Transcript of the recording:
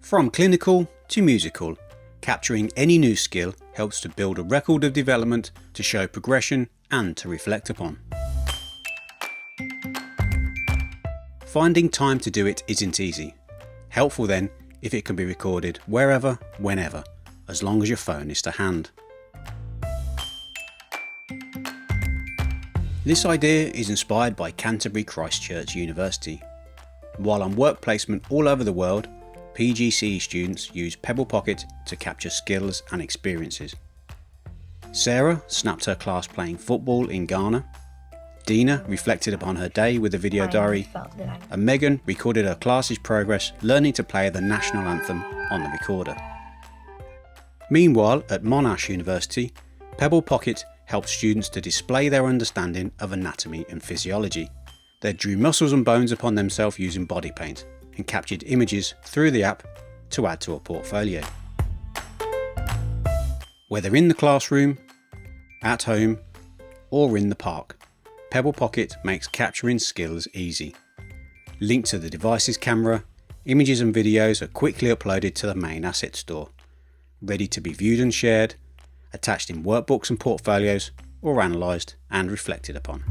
From clinical to musical, capturing any new skill helps to build a record of development, to show progression and to reflect upon. Finding time to do it isn't easy. Helpful then if it can be recorded wherever, whenever, as long as your phone is to hand. This idea is inspired by Canterbury Christ Church University. While on work placement all over the world, PGCE students use Pebble Pocket to capture skills and experiences. Sarah snapped her class playing football in Ghana. Dina reflected upon her day with a video diary, and Megan recorded her class's progress learning to play the national anthem on the recorder. Meanwhile, at Monash University, Pebble Pocket helped students to display their understanding of anatomy and physiology. They drew muscles and bones upon themselves using body paint and captured images through the app to add to a portfolio. Whether in the classroom, at home, or in the park, Pebble Pocket makes capturing skills easy. Linked to the device's camera, images and videos are quickly uploaded to the main asset store, ready to be viewed and shared, attached in workbooks and portfolios, or analysed and reflected upon.